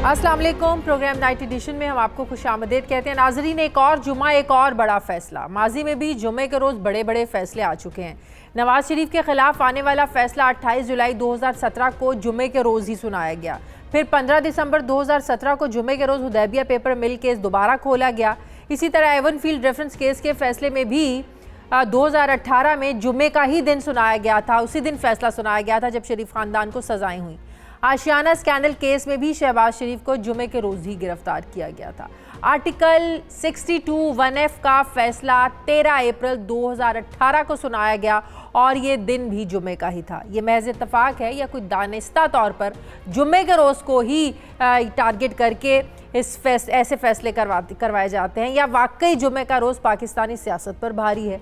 अस्सलाम वालेकुम। Programme night addition में हम आपको खुशामदीद कहते हैं। नाजरीन, एक और जुमा, एक और बड़ा फैसला। माजी में भी जुमे के रोज़ बड़े बड़े फैसले आ चुके हैं। नवाज शरीफ के खिलाफ आने वाला फैसला 28 जुलाई 2017 को जुमे के रोज़ ही सुनाया गया। फिर 15 दिसंबर 2017 को जुमे के रोज़ हुदैबिया पेपर मिल केस दोबारा खोला गया। इसी तरह एवन फील्ड रेफरेंस केस के फैसले में भी 2018 में जुमे का ही दिन सुनाया गया था। उसी दिन फैसला सुनाया गया था जब शरीफ खानदान को सजाएं हुई। आशियाना स्कैंडल केस में भी शहबाज शरीफ को जुमे के रोज़ ही गिरफ्तार किया गया था। आर्टिकल 62(1)(f) का फैसला 13 अप्रैल 2018 को सुनाया गया और ये दिन भी जुमे का ही था। ये महज इत्तफाक है या कोई दानिस्ता तौर पर जुमे के रोज़ को ही टारगेट करके ऐसे फैसले करवाए जाते हैं, या वाकई जुमे का रोज़ पाकिस्तानी सियासत पर भारी है?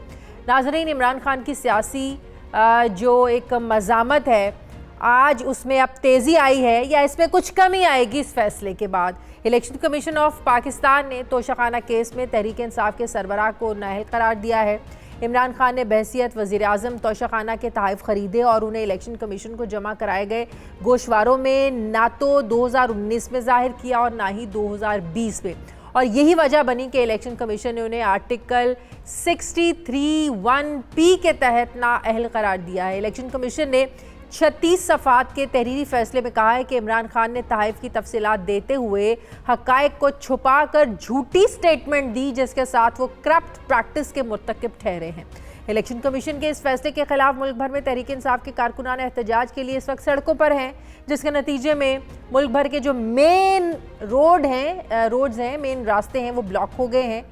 नाज़रीन, इमरान खान की सियासी जो एक मज़ामत है, आज उसमें अब तेज़ी आई है या इसमें कुछ कमी आएगी इस फैसले के बाद? इलेक्शन कमीशन ऑफ पाकिस्तान ने तोशाखाना केस में तहरीक इंसाफ के सरबराह को नाअहल करार दिया है। इमरान खान ने बहसियत वज़ीर आज़म तोशाखाना के तहफ़ ख़रीदे और उन्हें इलेक्शन कमीशन को जमा कराए गए गोशवारों में ना तो 2019 में ज़ाहिर किया और ना ही 2020 में, और यही वजह बनी कि इलेक्शन कमीशन ने उन्हें आर्टिकल 63(1)(p) के तहत नाअहल करार दिया है। इलेक्शन कमीशन ने 36 सफ़ात के तहरीरी फैसले में कहा है कि इमरान खान ने तहफ़ की तफसीलात देते हुए हक़ाइक़ को छुपा कर झूठी स्टेटमेंट दी, जिसके साथ वो करप्ट प्रैक्टिस के मुर्तकिब ठहरे हैं। इलेक्शन कमीशन के इस फैसले के खिलाफ मुल्क भर में तहरीक इंसाफ के कारकुनान एहतजाज के लिए इस वक्त सड़कों पर हैं, जिसके नतीजे में मुल्क भर के जो मेन रोड्स हैं, मेन रास्ते हैं, वो ब्लॉक हो गए हैं।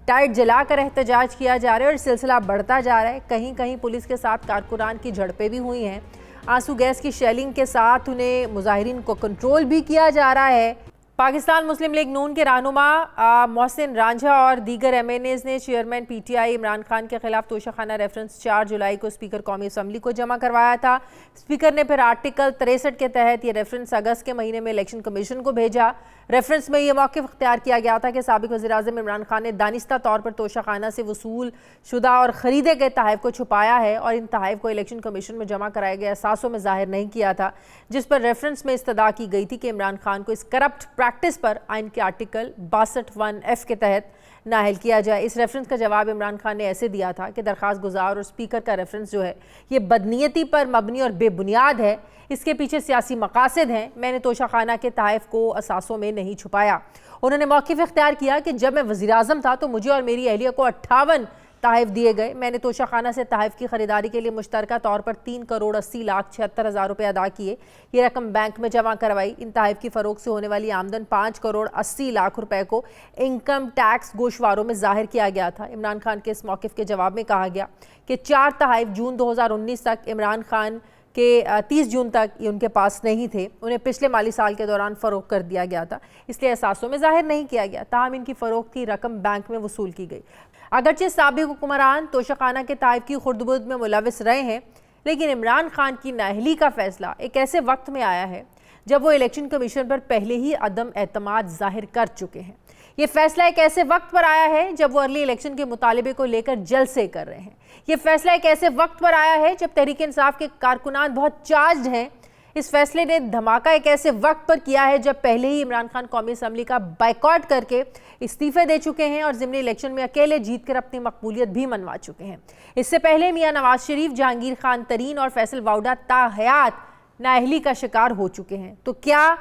टाइट जलाकर एहतजाज किया जा रहा है और सिलसिला बढ़ता जा रहा है। कहीं कहीं पुलिस के साथ कारकुनान की झड़पें भी हुई हैं। आंसू गैस की शेलिंग के साथ उन्हें मुजाहिरीन को कंट्रोल भी किया जा रहा है। पाकिस्तान मुस्लिम लीग नून के रहनुमा मोहसिन रांझा और दीगर MNAs ने चेयरमैन PTI इमरान खान के खिलाफ तोशाखाना रेफरेंस 4 जुलाई को स्पीकर कौमी असम्बली को जमा करवाया था। स्पीकर ने फिर आर्टिकल 63 के तहत ये रेफरेंस अगस्त के महीने में इलेक्शन कमीशन को भेजा। रेफरेंस में यह मौक़िफ़ इख्तियार किया गया था कि साबिक़ वज़ीर आज़म इमरान खान ने दानिस्ता तौर पर तोशाखाना से वसूल शुदा और ख़रीदे गए तहफ़ को छुपाया है और इन तहफ़ को इलेक्शन कमीशन में जमा कराए गए असासों में ज़ाहिर नहीं किया था, जिस पर रेफरेंस में इस्तदा की गई थी कि इमरान खान को इस करप्ट प्रैक्टिस पर आइन के आर्टिकल 62(1)(f) के तहत नाअहल किया जाए। इस रेफरेंस का जवाब इमरान खान ने ऐसे दिया था कि दरख्वास्त गुजार और स्पीकर का रेफरेंस जो है ये बदनीयती पर मबनी और बेबुनियाद है, इसके पीछे सियासी मकासद हैं। मैंने तोशाखाना के तहफ़ को असासों में नहीं छुपाया। उन्होंने मौक़िफ़ इख्तियार किया कि जब मैं वज़ीर आज़म था तो मुझे और मेरी अहलिया को 58 तहफ़ दिए गए। मैंने तोशाखाना से तहफ़ की ख़रीदारी के लिए मुश्तरका तौर पर 3,80,76,000 रुपये अदा किए। ये रकम बैंक में जमा करवाई। इन तहफ़ की फ़रोख्त से होने वाली आमदन 5,80,00,000 रुपये को इनकम टैक्स गोशवारों में ज़ाहिर किया गया था। इमरान खान के इस मौक़िफ़ के जवाब में कहा गया कि 4 तहफ़ जून 2019 तक इमरान खान के 30 जून तक ये उनके पास नहीं थे। उन्हें पिछले माली साल के दौरान फ़रोख्त कर दिया गया था, इसलिए एहसासों में ज़ाहिर नहीं किया गया। ताहम इनकी फ़रोख्त की रकम बैंक में वसूल की गई। अगरचे साबिक़ हुक्मरान तोशाखाना के तहफ़ की खुर्द-बुर्द में मुलविस रहे हैं, लेकिन इमरान खान की नाअहली का फ़ैसला एक ऐसे वक्त में आया है जब वो इलेक्शन कमीशन पर पहले ही अदम एतमाद ज़ाहिर कर चुके हैं। ये फैसला एक ऐसे वक्त पर आया है जब वो अर्ली इलेक्शन के मुतालिबे को लेकर जलसे कर रहे हैं। ये फैसला एक ऐसे वक्त पर आया है जब तहरीक इंसाफ के कारकुनान बहुत चार्ज्ड हैं। इस फैसले ने धमाका एक ऐसे वक्त पर किया है जब पहले ही इमरान खान कौमी असम्बली का बाइकॉट करके इस्तीफे दे चुके हैं और ज़िमनी इलेक्शन में अकेले जीत कर अपनी मकबूलियत भी मनवा चुके हैं। इससे पहले मियां नवाज शरीफ, जहांगीर खान तरीन और फैसल वाउडा ताहयात नाअहली का शिकार हो चुके हैं। तो क्या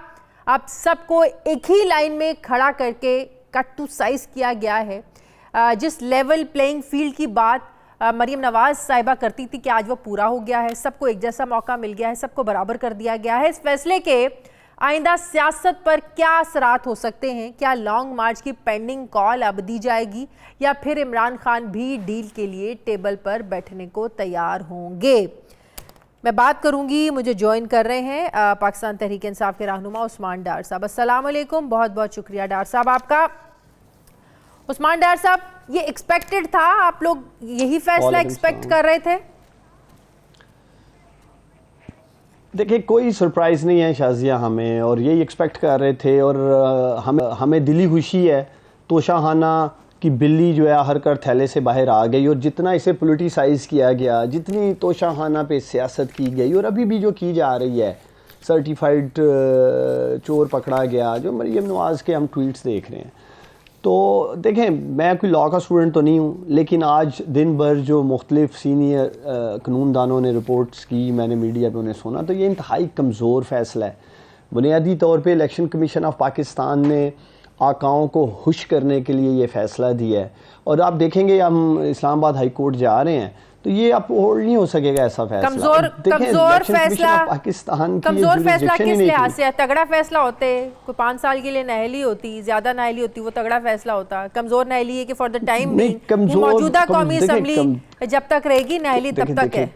अब सबको एक ही लाइन में खड़ा करके कट टू साइज किया गया है? जिस लेवल प्लेइंग फील्ड की बात मरीम नवाज साहिबा करती थी कि आज वो पूरा हो गया है, सबको एक जैसा मौका मिल गया है, सबको बराबर कर दिया गया है। इस फैसले के आइंदा सियासत पर क्या असरात हो सकते हैं? क्या लॉन्ग मार्च की पेंडिंग कॉल अब दी जाएगी या फिर इमरान खान भी डील के लिए टेबल पर बैठने को तैयार होंगे? मैं बात करूंगी, मुझे ज्वाइन कर रहे हैं पाकिस्तान तहरीक इंसाफ के रहनुमा उस्मान डार साहब। अस्सलाम वालेकुम, बहुत बहुत शुक्रिया डार साहब आपका। उस्मान डार साहब, ये एक्सपेक्टेड था? आप लोग यही फैसला एक्सपेक्ट कर रहे थे? देखिए, कोई सरप्राइज़ नहीं है शाजिया, हमें और यही एक्सपेक्ट कर रहे थे और हमें दिली खुशी है। तोशाखाना की बिल्ली जो है आखिर कर थैले से बाहर आ गई और जितना इसे पोलिटिसाइज़ किया गया, जितनी तोशाखाना पे सियासत की गई और अभी भी जो की जा रही है, सर्टिफाइड चोर पकड़ा गया, जो मरीम नवाज़ के हम ट्वीट्स देख रहे हैं। तो देखें, मैं कोई लॉ का स्टूडेंट तो नहीं हूँ, लेकिन आज दिन भर जो मुख्तलिफ सीनियर कानूनदानों ने रिपोर्ट्स की, मैंने मीडिया पे उन्हें सुना, तो ये इंतहाई कमज़ोर फ़ैसला है। बुनियादी तौर पे इलेक्शन कमीशन ऑफ पाकिस्तान ने आकाओं को खुश करने के लिए ये फ़ैसला दिया है, और आप देखेंगे हम इस्लामाबाद हाई कोर्ट जा रहे हैं तो ये अब होल्ड नहीं हो सकेगा ऐसा फैसला। कमजोर फैसला पाकिस्तान की कमजोर फैसला किस लिहाज से? तगड़ा फैसला होते, कोई 5 साल के लिए नहली होती, ज्यादा नहली होती, वो तगड़ा फैसला होता। कमजोर नहली है कि फॉर द टाइम बीइंग मौजूदा कौमी असेंबली जब तक रहेगी नहली तब तक है।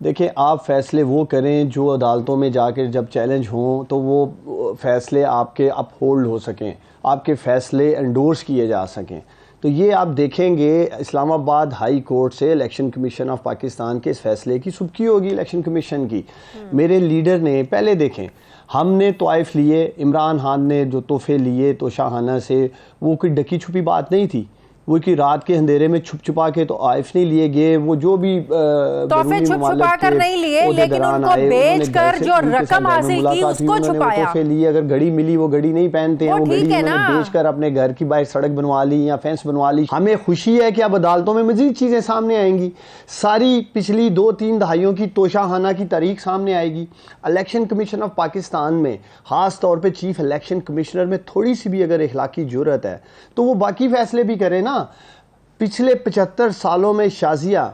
देखिए, आप फैसले वो करें जो अदालतों में जाकर जब चैलेंज हों तो वो फैसले आपके अपहोल्ड हो सकें, आपके फैसले एंडोर्स किए जा सकें। तो ये आप देखेंगे इस्लामाबाद हाई कोर्ट से इलेक्शन कमीशन ऑफ पाकिस्तान के इस फैसले की सुबकी होगी इलेक्शन कमीशन की। मेरे लीडर ने पहले देखें, हमने तोइफ लिए, इमरान खान ने जो तोहफे लिए तो शाहाना से, वो कोई ढकी छुपी बात नहीं थी, वो कि रात के अंधेरे में छुप छुपा के तो आइफ नहीं लिए गए, वो जो भी तोहफे छुप छुपा कर नहीं लिए, लेकिन उनको बेचकर जो रकम हासिल की उसको छुपाया। तोहफे लिए, अगर घड़ी मिली वो घड़ी नहीं पहनते हैं, वो घड़ी उन्होंने बेचकर अपने घर की बाहर सड़क बनवा ली या फेंस बनवा ली। हमें खुशी है कि अब अदालतों में मजीद चीजें सामने आएंगी, सारी पिछली 2-3 दहाइयों की तोशाखाना की तारीख सामने आएगी। इलेक्शन कमीशन ऑफ पाकिस्तान में खास तौर पर चीफ इलेक्शन कमिश्नर में थोड़ी सी भी अगर इखलाकी जुर्रत है तो वो बाकी फैसले भी करे ना। पिछले 75 सालों में शाजिया,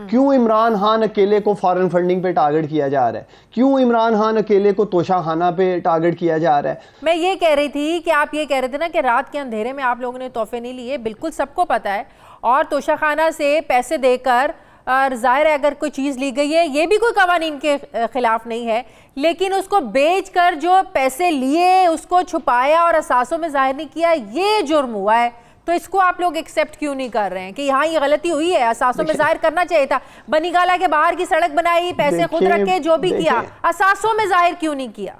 क्यों इमरान खान अकेले को फॉरेन फंडिंग पे टारगेट किया जा रहा है? क्यों इमरान खान अकेले को तोशाखाना पे टारगेट किया जा रहा है? मैं ये कह रही थी कि आप ये कह रहे थे ना कि रात के अंधेरे में आप लोगों ने तोहफे नहीं लिए, बिल्कुल सबको पता है, और तोशाखाना से पैसे देकर जाहिर है अगर कोई चीज़ ली गई है, ये भी कोई कवानीन के खिलाफ नहीं है, लेकिन उसको बेचकर जो पैसे लिए उसको छुपाया और असासों में जाहिर नहीं किया, ये जुर्म हुआ है। तो इसको आप लोग एक्सेप्ट क्यों नहीं कर रहे हैं कि यहाँ ये गलती हुई है? असासों में जाहिर करना चाहिए था। बनीगाला के बाहर की सड़क बनाई, पैसे खुद रखे, जो भी किया, असासों में जाहिर क्यों नहीं किया?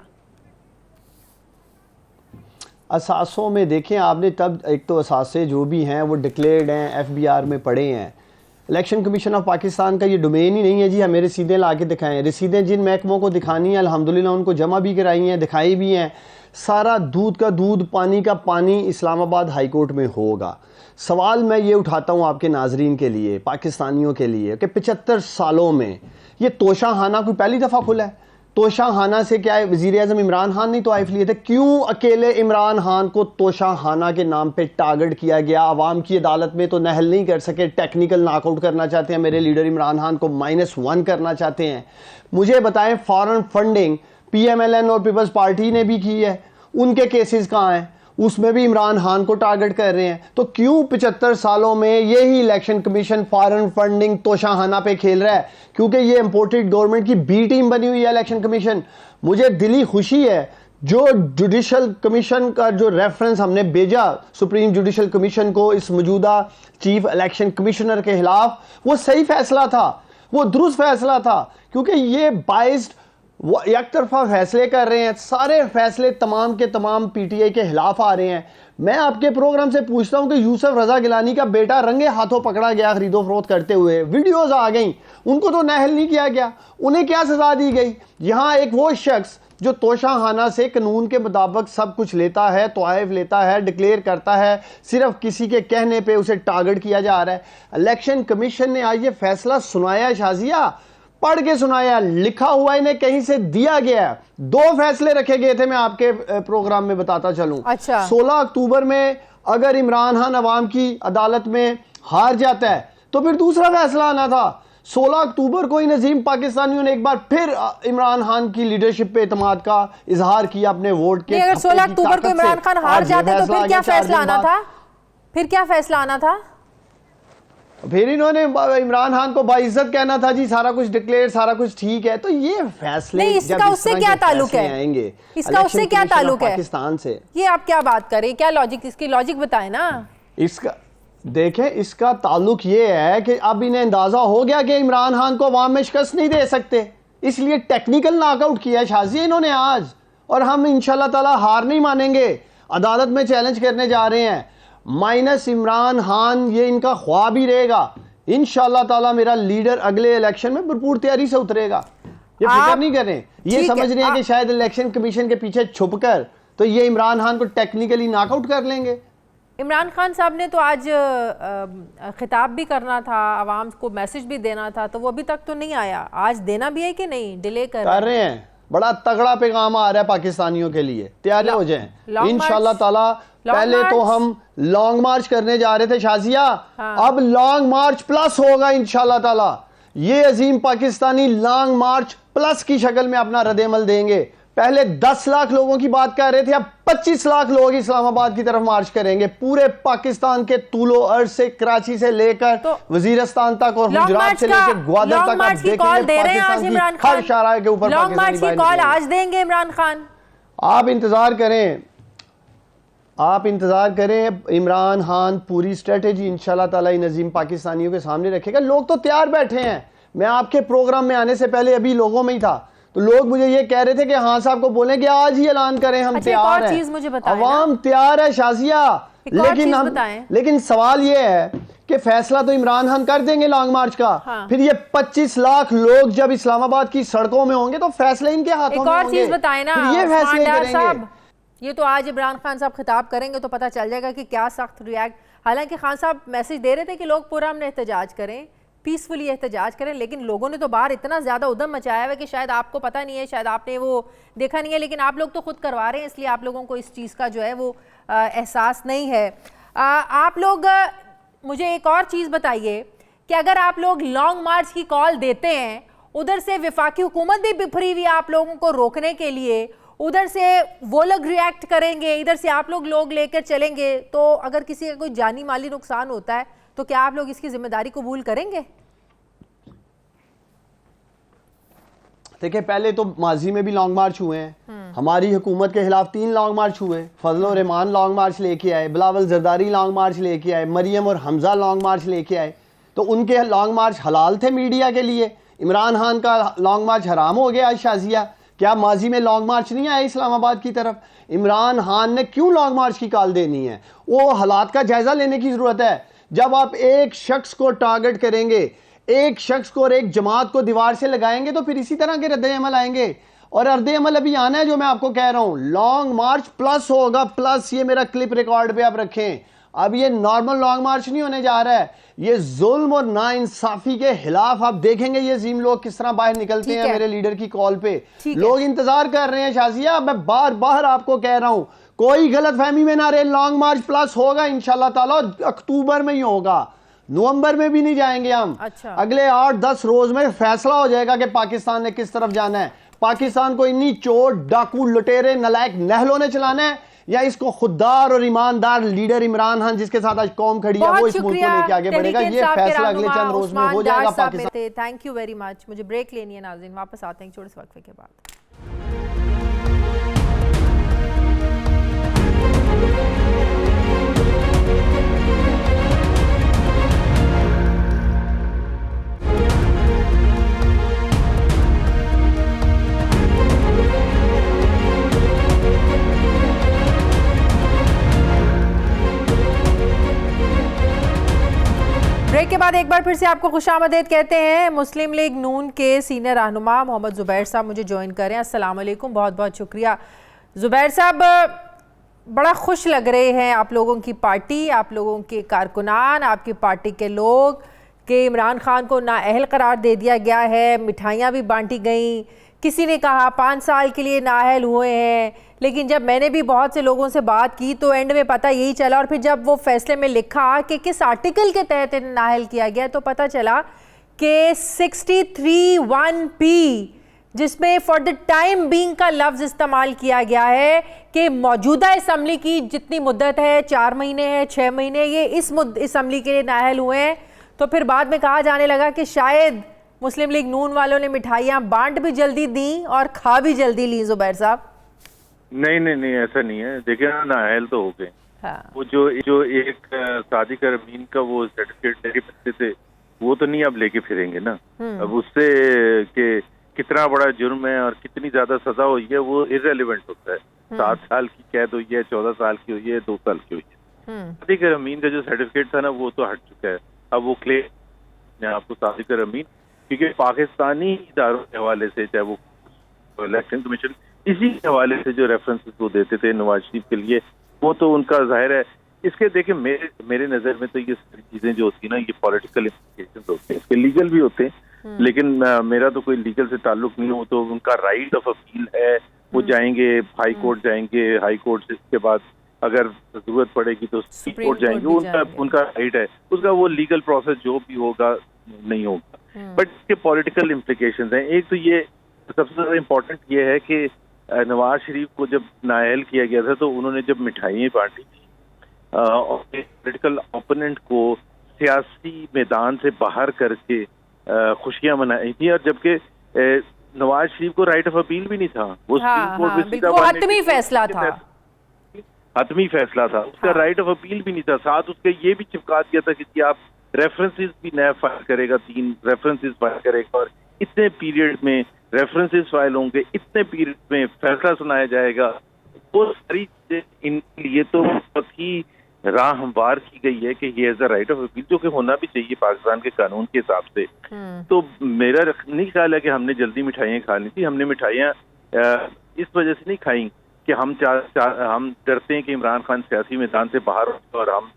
असासों में देखें आपने, तब एक तो असासे जो भी हैं वो डिक्लेयर्ड हैं, FBR में पड़े हैं। इलेक्शन कमीशन ऑफ पाकिस्तान का ये डोमेन ही नहीं है जी हमें रसीदें ला के दिखाएं। रसीदें जिन महकमों को दिखानी है अल्हम्दुलिल्लाह उनको जमा भी कराई हैं, दिखाई भी हैं। सारा दूध का दूध, पानी का पानी इस्लामाबाद हाई कोर्ट में होगा। सवाल मैं ये उठाता हूँ आपके नाजरीन के लिए, पाकिस्तानियों के लिए, कि 75 सालों में ये तोशाखाना कोई पहली दफ़ा खुला है? तोशाखाना से क्या है, वज़ीर आज़म इमरान खान ने तो आइफ लिए थे, क्यों अकेले इमरान खान को तोशाखाना के नाम पे टारगेट किया गया? आवाम की अदालत में तो नहल नहीं कर सके, टेक्निकल नॉकआउट करना चाहते हैं मेरे लीडर इमरान खान को, -1 करना चाहते हैं। मुझे बताएं, फॉरेन फंडिंग PMLN और पीपल्स पार्टी ने भी की है, उनके केसेस कहाँ हैं? उसमें भी इमरान खान को टारगेट कर रहे हैं। तो क्यों 75 सालों में यही election commission foreign funding Toshakhana पे खेल रहा है? क्योंकि ये इंपोर्टेड गवर्नमेंट की B टीम बनी हुई है इलेक्शन कमीशन। मुझे दिली खुशी है जो जुडिशल कमीशन का जो रेफरेंस हमने भेजा सुप्रीम जुडिशल कमीशन को इस मौजूदा चीफ इलेक्शन कमिश्नर के खिलाफ, वो सही फैसला था, वो दुरुस्त फैसला था, क्योंकि ये बाइस्ड वो एक तरफा फैसले कर रहे हैं, सारे फैसले तमाम के तमाम PTI के खिलाफ आ रहे हैं। मैं आपके प्रोग्राम से पूछता हूं कि यूसुफ रजा गिलानी का बेटा रंगे हाथों पकड़ा गया खरीदो फरोख्त करते हुए, वीडियोस आ गई, उनको तो नहल नहीं किया गया, उन्हें क्या सजा दी गई? यहां एक वो शख्स जो तोशाखाना से कानून के मुताबिक सब कुछ लेता है, तोइफ लेता है, डिक्लेयर करता है, सिर्फ किसी के कहने पे उसे टारगेट किया जा रहा है। इलेक्शन कमीशन ने आज ये फैसला सुनाया, शाजिया पढ़ के सुनाया, लिखा हुआ इन्हें कहीं से दिया गया है। 2 फैसले रखे गए थे, मैं आपके प्रोग्राम में बताता चलूं। अच्छा। 16 अक्टूबर में अगर इमरान खान अवाम की अदालत में हार जाता है तो फिर दूसरा फैसला आना था। 16 अक्टूबर को ही नजीम पाकिस्तानियों ने एक बार फिर इमरान खान की लीडरशिप पे एतमाद का इजहार किया अपने वोट के। अगर 16 अक्टूबर को इमरान खान हार जाते तो फिर क्या फैसला आना था? फिर क्या फैसला आना था? फिर इन्होंने इमरान खान को बाइज्जत कहना था जी, सारा कुछ डिक्लेयर, सारा कुछ ठीक है। तो ये फैसले नहीं, इसका उससे क्या ताल्लुक है? आएंगे, इसका उससे क्या ताल्लुक है पाकिस्तान से? ये आप क्या बात करें, क्या लॉजिक, इसकी लॉजिक बताएं ना। इसका देखें, इसका ताल्लुक ये है कि अब इन्हें अंदाजा हो गया कि इमरान खान को अवाम में शिकस्त नहीं दे सकते, इसलिए टेक्निकल नॉकआउट किया शाजी इन्होंने आज। और हम इंशाल्लाह ताला हार नहीं मानेंगे, अदालत में चैलेंज करने जा रहे हैं। माइनस इमरान खान, ये इनका ख्वाब ही रहेगा। इंशाल्लाह ताला मेरा लीडर अगले इलेक्शन में भरपूर तैयारी से उतरेगा। ये फिक्र नहीं करें, ये समझ रहे हैं कि शायद इलेक्शन कमीशन के पीछे छुपकर तो ये इमरान खान को टेक्निकली नॉकआउट कर लेंगे। इमरान खान साहब ने तो आज खिताब भी करना था, आवाम को मैसेज भी देना था, तो वो अभी तक तो नहीं आया। आज देना भी है कि नहीं, डिले कर रहे हैं। बड़ा तगड़ा पैगाम आ रहा है पाकिस्तानियों के लिए, तैयार हो जाएं इंशाल्लाह ताला। पहले तो हम लॉन्ग मार्च करने जा रहे थे शाजिया, अब लॉन्ग मार्च प्लस होगा इंशाल्लाह ताला। ये अजीम पाकिस्तानी लॉन्ग मार्च प्लस की शक्ल में अपना रद्द-ए-अमल देंगे। पहले 10 लाख लोगों की बात कर रहे थे, अब 25 लाख लोग इस्लामाबाद की तरफ मार्च करेंगे। पूरे पाकिस्तान के तूलो अर्ज से, कराची से लेकर तो वजीरिस्तान तक और गुजरात से लेकर ग्वादर तक आप देखेंगे पाकिस्तान की हर शराय के ऊपर लॉन्ग मार्च की कॉल आज देंगे इमरान खान। आप इंतजार करें, आप इंतजार करें। इमरान खान पूरी स्ट्रेटेजी इंशाल्लाह ताला इन अजीम पाकिस्तानियों के सामने रखेगा। लोग तो तैयार बैठे हैं। मैं आपके प्रोग्राम में आने से पहले अभी लोगों में ही था, तो लोग मुझे ये कह रहे थे कि हाँ साहब को बोलें कि आज ही ऐलान करें, हम तैयार हैं। अवाम तैयार है शाजिया, लेकिन सवाल ये है कि फैसला तो इमरान खान कर देंगे लॉन्ग मार्च का। फिर ये 25 लाख लोग जब इस्लामाबाद की सड़कों में होंगे तो फैसले इनके हाथों में होंगे। चीज बताएं ना, ये फैसले करेंगे। ये तो आज इमरान खान साहब खिताब करेंगे तो पता चल जाएगा कि क्या सख्त रिएक्ट। हालांकि खान साहब मैसेज दे रहे थे कि लोग पुरअमन एहतजाज करें, पीसफुली एहतजाज करें, लेकिन लोगों ने तो बाहर इतना ज़्यादा उधम मचाया है कि शायद आपको पता नहीं है, शायद आपने वो देखा नहीं है, लेकिन आप लोग तो खुद करवा रहे हैं, इसलिए आप लोगों को इस चीज़ का जो है वो एहसास नहीं है। आप लोग मुझे एक और चीज़ बताइए कि अगर आप लोग लॉन्ग मार्च की कॉल देते हैं, उधर से वफाकी हुकूमत भी बिफरी हुई आप लोगों को रोकने के लिए, उधर से वो लोग रिएक्ट करेंगे, इधर से आप लोग लेकर चलेंगे, तो अगर किसी का कोई जानी माली नुकसान होता है तो क्या आप लोग इसकी जिम्मेदारी कबूल करेंगे? देखिए, पहले तो माजी में भी लॉन्ग मार्च हुए हैं। हमारी हुकूमत के खिलाफ 3 लॉन्ग मार्च हुए। फजल और रहमान लॉन्ग मार्च लेके आए, बिलावल जरदारी लॉन्ग मार्च लेके आए, मरियम और हमजा लॉन्ग मार्च लेके आए। तो उनके लॉन्ग मार्च हलाल थे मीडिया के लिए। इमरान खान का लॉन्ग मार्च हराम हो गया। शाजिया, क्या माजी में लॉन्ग मार्च नहीं आया इस्लामाबाद की तरफ? इमरान खान ने क्यों लॉन्ग मार्च की कॉल देनी है? वो हालात का जायजा लेने की जरूरत है। जब आप एक शख्स को टारगेट करेंगे, एक शख्स को और एक जमात को दीवार से लगाएंगे, तो फिर इसी तरह के रद्द-ए-अमल आएंगे। और रद्द-ए-अमल अभी आना है, जो मैं आपको कह रहा हूं। लॉन्ग मार्च प्लस होगा, प्लस। ये मेरा क्लिप रिकॉर्ड पे आप रखें। अब ये नॉर्मल लॉन्ग मार्च नहीं होने जा रहा है। ये जुल्म और नाइंसाफी के खिलाफ आप देखेंगे ये अजीम लोग किस तरह बाहर निकलते हैं मेरे लीडर की कॉल पे। लोग इंतजार कर रहे हैं शाजिया। मैं बार बार आपको कह रहा हूं, कोई गलत फहमी में ना रहे। लॉन्ग मार्च प्लस होगा इंशाल्लाह ताला, अक्टूबर में ही होगा, नवंबर में भी नहीं जाएंगे हम। अच्छा। अगले 8-10 रोज में फैसला हो जाएगा कि पाकिस्तान ने किस तरफ जाना है। पाकिस्तान को इन्हीं चोर, डाकू, लुटेरे, नलायक नहलों ने चलाना है, या इसको खुददार और ईमानदार लीडर इमरान खान जिसके साथ आज कौम खड़ी है, वो इस मुल्क को लेके आगे बढ़ेगा। ये फैसला अगले चंद रोज में हो जाएगा Pakistan. Thank you very much. मुझे ब्रेक लेनी है नाज़रीन, वापस आते हैं छोटे से वक्फे के बाद। ब्रेक के बाद एक बार फिर से आपको खुशामदीद कहते हैं। मुस्लिम लीग नून के सीनियर रहनुमा मोहम्मद ज़ुबैर साहब मुझे ज्वाइन करें। अस्सलाम वालेकुम, बहुत बहुत शुक्रिया। ज़ुबैर साहब, बड़ा खुश लग रहे हैं आप लोगों की पार्टी, आप लोगों के कारकुनान, आपकी पार्टी के लोग कि इमरान खान को नाअहल करार दे दिया गया है। मिठाइयाँ भी बांटी गई। किसी ने कहा 5 साल के लिए नाअहल हुए हैं, लेकिन जब मैंने भी बहुत से लोगों से बात की तो एंड में पता यही चला। और फिर जब वो फैसले में लिखा कि किस आर्टिकल के तहत नाअहल किया गया, तो पता चला कि 63(1)P, जिसमें फॉर द टाइम बीइंग का लफ्ज़ इस्तेमाल किया गया है कि मौजूदा असम्बली की जितनी मुद्दत है, 4 महीने है, 6 महीने, ये इस असम्बली के लिए नाअहल हुए हैं। तो फिर बाद में कहा जाने लगा कि शायद मुस्लिम लीग नून वालों ने मिठाइयाँ बांट भी जल्दी दी और खा भी जल्दी ली। ज़ुबैर साहब, नहीं, ऐसा नहीं है। देखिए ना, नाअहल तो हो गए। हाँ। वो जो एक सादिक अमीन का वो सर्टिफिकेट लेके फिरते थे, वो तो नहीं अब लेके फिरेंगे ना। अब उससे के कितना बड़ा जुर्म है और कितनी ज्यादा सजा हुई है वो इररेलेवेंट होता है। 7 साल की कैद हुई है, 14 साल की हुई है, 2 साल की हुई है। सादिक अमीन का जो सर्टिफिकेट था ना, वो तो हट चुका है। अब वो क्लेम अपने आप को सादिक अमीन, क्योंकि पाकिस्तानी इदारों के हवाले से, चाहे वो इलेक्शन कमीशन, इसी के हवाले से जो रेफरेंसेस वो देते थे नवाज शरीफ के लिए, वो तो उनका जाहिर है। इसके देखिए मेरे नज़र में तो ये सारी चीज़ें जो होती है ना, ये पॉलिटिकल इम्प्लिकेशंस होते हैं, इसके लीगल भी होते हैं, लेकिन मेरा तो कोई लीगल से ताल्लुक नहीं हो, तो उनका राइट ऑफ अपील है, वो जाएंगे हाई कोर्ट, जाएंगे हाई कोर्ट से, इसके बाद अगर जरूरत पड़ेगी तो सुप्रीम कोर्ट जाएंगे, उनका राइट है, उसका वो लीगल प्रोसेस जो भी होगा नहीं होगा। बट इसके पॉलिटिकल इम्प्लिकेशंस हैं। एक तो ये सबसे ज्यादा इम्पोर्टेंट ये है कि नवाज शरीफ को जब नाअहल किया गया था तो उन्होंने जब मिठाइयाँ बांटी थी और पॉलिटिकल ओपोनेंट को सियासी मैदान से बाहर करके खुशियां मनाई थी, और जबकि नवाज शरीफ को राइट ऑफ अपील भी नहीं था, वो सुप्रीम कोर्ट में सीधा हतमी फैसला था, हतमी फैसला था, उसका राइट ऑफ अपील भी नहीं था। साथ उसके ये भी चिपका दिया था कि आप रेफरेंसेस भी नया फाइल करेगा, 3 रेफरेंसेस फाइल करेगा, और इतने पीरियड में रेफरेंसेस फाइल होंगे, इतने पीरियड में फैसला सुनाया जाएगा। वो सारी चीजें इनके लिए तो बहुत ही राह हमवार की गई है कि ये as a right of appeal, जो कि होना भी चाहिए पाकिस्तान के कानून के हिसाब से। तो मेरा नहीं ख्याल है कि हमने जल्दी मिठाइयाँ खा ली थी। हमने मिठाइयाँ इस वजह से नहीं खाई कि हम डरते हैं कि इमरान खान सियासी मैदान से बाहर हो और हम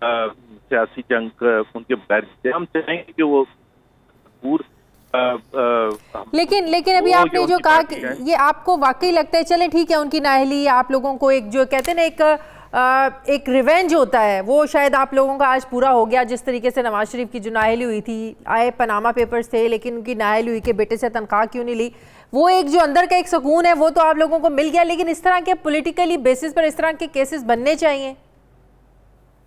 सियासी जंग उनके बगैर, हम चाहेंगे कि वो लेकिन अभी आपने जो कहा कि ये आपको वाकई लगता है, चले ठीक है उनकी नाअहली आप लोगों को एक जो कहते हैं ना एक रिवेंज होता है, वो शायद आप लोगों का आज पूरा हो गया। जिस तरीके से नवाज शरीफ की जो नाअहली हुई थी, आए पनामा पेपर्स थे, लेकिन उनकी नाअहली हुई कि बेटे से तनख्वाह क्यों नहीं ली, वो एक जो अंदर का एक सुकून है वो तो आप लोगों को मिल गया। लेकिन इस तरह के पॉलिटिकली बेसिस पर इस तरह के केसेस बनने चाहिए।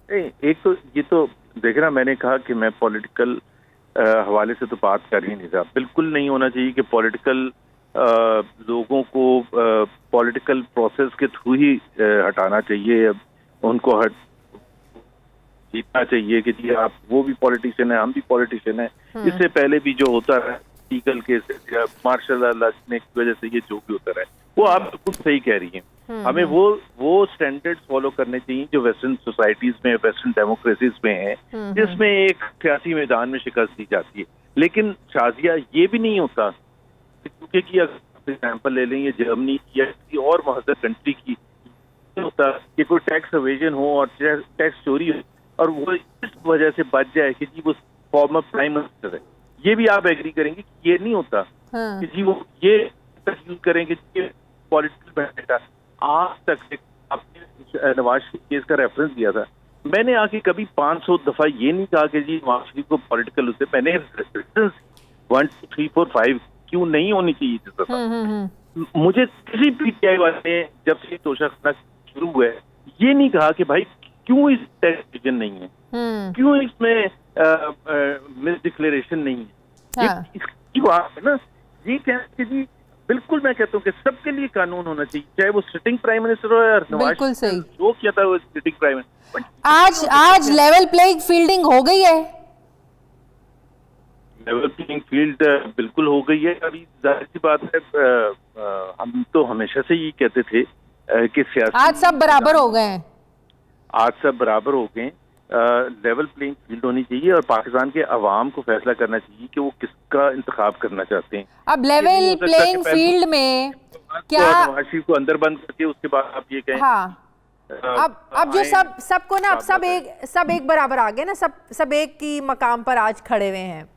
एक तो ये तो देख रहा, मैंने कहा कि मैं पॉलिटिकल हवाले से तो बात कर ही नहीं रहा। बिल्कुल नहीं होना चाहिए कि पॉलिटिकल लोगों को पॉलिटिकल प्रोसेस के थ्रू ही हटाना चाहिए, उनको जीतना चाहिए कि जी आप वो भी पॉलिटिशियन है, हम भी पॉलिटिशियन है। इससे पहले भी जो होता है लीगल केस या मार्शल लॉ लगने की वजह से ये जो भी होता है, वो आप बिल्कुल सही कह रही हैं। हमें वो स्टैंडर्ड्स फॉलो करने चाहिए जो वेस्टर्न सोसाइटीज में, वेस्टर्न डेमोक्रेसीज में है, जिसमें एक सियासी मैदान में शिकस्त दी जाती है। लेकिन शाजिया ये भी नहीं होता, क्योंकि कि अगर एग्जाम्पल ले लें ये जर्मनी या किसी और महजर कंट्री की, होता कि कोई टैक्स एवेजन हो और टैक्स चोरी हो और वो इस वजह से बच जाए कि जी वो फॉर्मर प्राइम मिनिस्टर है, ये भी आप एग्री करेंगे कि ये नहीं होता कि जी वो ये यूज करेंगे पॉलिटिकल बेनिफिट। आज तक आपने नवाज शरीफ केस का रेफरेंस दिया था, मैंने आके कभी 500 दफा ये नहीं कहा कि जी नवाज शरीफ को पॉलिटिकल उससे, मैंने 1 2 3 4 5 क्यों नहीं होनी चाहिए जिस दफा। मुझे किसी पीटीआई वाले ने जब से तोशा खाना शुरू हुआ है ये नहीं कहा कि भाई क्यों इस डिसीजन नहीं है, क्यों इसमें मिस डिक्लेरेशन नहीं है। इसकी बात है ना, ये कहते जी बिल्कुल मैं कहता हूँ कि सबके लिए कानून होना चाहिए, चाहे वो सिटिंग प्राइम मिनिस्टर हो या नवाज शरीफ जो किया था वो सिटिंग प्राइम मिनिस्टर। आज लेवल प्लेइंग फील्डिंग हो गई है, लेवल प्लेइंग फील्ड बिल्कुल हो गई है। अभी जाहिर सी बात है, हम तो हमेशा से ये कहते थे कि सियासी आज सब बराबर हो गए हैं, आज सब बराबर हो गए। लेवल प्लेइंग फील्ड होनी चाहिए और पाकिस्तान के अवाम को फैसला करना चाहिए कि वो किसका इंतखाब करना चाहते हैं। अब लेवल प्लेइंग फील्ड में क्या नवाज शरीफ को अंदर बंद करके उसके बाद आप ये कहें, हाँ, अब जो सबको ना, अब सब एक बराबर आ गए ना, सब एक की मकाम पर आज खड़े हुए हैं।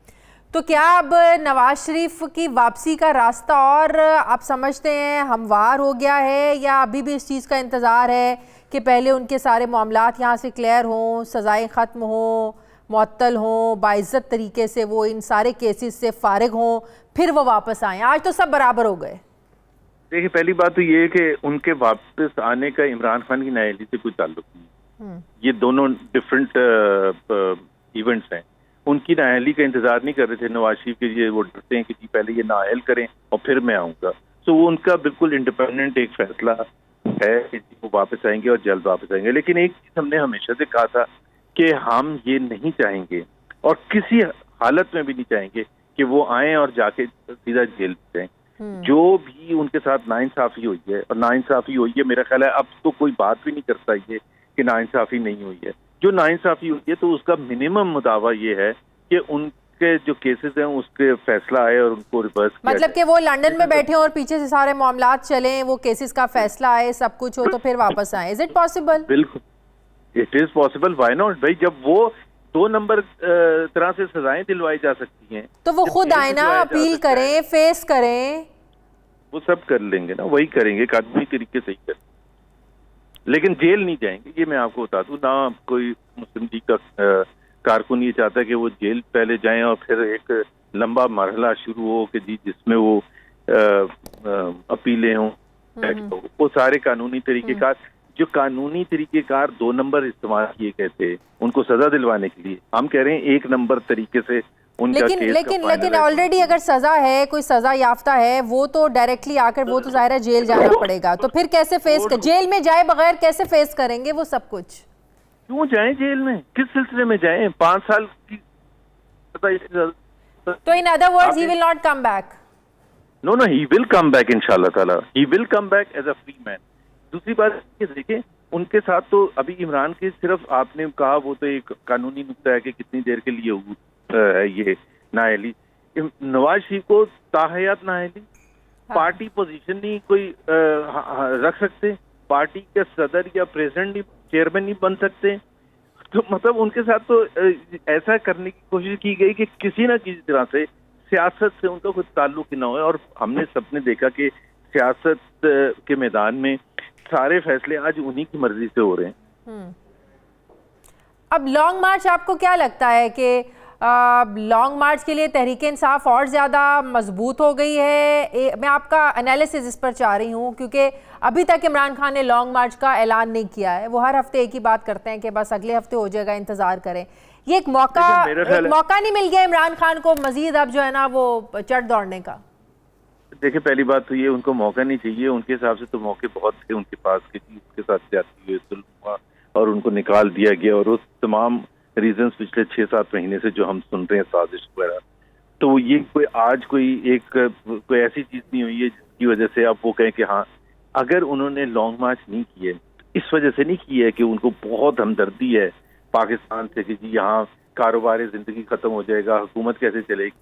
तो क्या अब नवाज शरीफ की वापसी का रास्ता और आप समझते हैं हमवार हो गया है, या अभी भी इस चीज़ का इंतज़ार है कि पहले उनके सारे मामलात यहाँ से क्लियर हों, सज़ाएं ख़त्म हों, मुअत्तल हों, बाइज़्ज़त तरीके से वो इन सारे केसेस से फारिग हों, फिर वो वापस आएँ? आज तो सब बराबर हो गए। देखिए, पहली बात तो ये है कि उनके वापस आने का इमरान खान की नाअहली से कोई ताल्लुक नहीं। ये दोनों डिफरेंट इवेंट्स हैं। उनकी नाअहली का इंतजार नहीं कर रहे थे नवाज शरीफ के लिए, वो डरते हैं कि जी पहले ये नाअहल करें और फिर मैं आऊँगा। तो वो उनका बिल्कुल इंडिपेंडेंट एक फैसला है कि वो वापस आएंगे और जल्द वापस आएंगे। लेकिन एक चीज़ हमने हमेशा से कहा था कि हम ये नहीं चाहेंगे और किसी हालत में भी नहीं चाहेंगे कि वो आए और जाके सीधा जेल जाएं। जो भी उनके साथ नाइंसाफी हुई है, और नाइंसाफी हुई है, मेरा ख्याल है अब तो कोई बात भी नहीं करता ये कि नाइंसाफी नहीं हुई है। जो नाइंसाफी हुई है तो उसका मिनिमम मुदावा ये है कि उनके जो केसेस हैं उसके फैसला आए और उनको रिवर्स किया मतलब कि वो लंदन में बैठे और पीछे से सारे मामलात चले, वो केसेस का फैसला आए, सब कुछ हो तो फिर वापस आए। Is it possible? बिल्कुल, it is possible, why not भाई। जब वो 2 नंबर तरह से सजाएं दिलवाई जा सकती हैं तो वो खुद आए ना, अपील करें, फेस करें। वो सब कर लेंगे ना, वही करेंगे, कानूनी तरीके से ही करेंगे, लेकिन जेल नहीं जाएंगे। ये मैं आपको बता दूं ना, कोई मुस्लिम लीग का कारकुन ये चाहता है कि वो जेल पहले जाएं और फिर एक लंबा मरहला शुरू हो कि जी जिसमें वो अपीलें हों, वो सारे कानूनी तरीकेकार, जो कानूनी तरीकेकार 2 नंबर इस्तेमाल किए गए थे उनको सजा दिलवाने के लिए, हम कह रहे हैं 1 नंबर तरीके से उनका लेकिन केस लेकिन लेकिन ऑलरेडी अगर सजा है, कोई सजा याफ्ता है, वो तो डायरेक्टली आकर वो तो जाहिर है जेल जाना पड़ेगा, तो फिर कैसे फेस कर, जेल में जाए बगैर कैसे फेस करेंगे वो सब कुछ? क्यों जाएं जेल में, किस सिलसिले में जाएं? 5 साल की तो in other words he will not come back. No no, he will come back इंशाल्लाह ताला, he will come back as a free man. दूसरी बात ये देखिए, उनके साथ तो अभी इमरान के सिर्फ आपने कहा वो तो एक कानूनी नुक्ता है कि कितनी देर के लिए है ये नाअहली। नवाज शरीफ को ताहयात नाअहली, पार्टी पोजीशन नहीं कोई रख सकते, पार्टी के सदर या प्रेसिडेंट नहीं, चेयरमैन नहीं बन सकते। तो मतलब उनके साथ तो ऐसा करने की कोशिश की गई कि किसी न किसी तरह से सियासत से उनका कोई ताल्लुक ही ना हो, और हमने सबने देखा कि सियासत के मैदान में सारे फैसले आज उन्हीं की मर्जी से हो रहे हैं। अब लॉन्ग मार्च आपको क्या लगता है कि लॉन्ग मार्च के लिए तहरीक इंसाफ और ज़्यादा मजबूत हो गई है? मैं आपका एनालिसिस इस पर चाह रही हूँ क्योंकि अभी तक इमरान खान ने लॉन्ग मार्च का ऐलान नहीं किया है। वो हर हफ्ते एक ही बात करते हैं कि बस अगले हफ्ते हो जाएगा, इंतज़ार करें। ये एक मौका नहीं मिल गया इमरान खान को मजीद अब जो है ना वो चढ़ दौड़ने का? देखिए, पहली बात तो ये उनको मौका नहीं चाहिए, उनके हिसाब से तो मौके बहुत थे उनके पास कि उसके साथ जाती हुई जुल्म हुआ और उनको निकाल दिया गया, और उस तमाम रीजंस पिछले 6-7 महीने से जो हम सुन रहे हैं, साजिश वगैरह, तो ये कोई आज कोई ऐसी चीज नहीं हुई है जिसकी वजह से आप वो कहें कि हाँ, अगर उन्होंने लॉन्ग मार्च नहीं की है, इस वजह से नहीं की है कि उनको बहुत हमदर्दी है पाकिस्तान से कि जी यहाँ कारोबार जिंदगी खत्म हो जाएगा, हुकूमत कैसे चलेगी।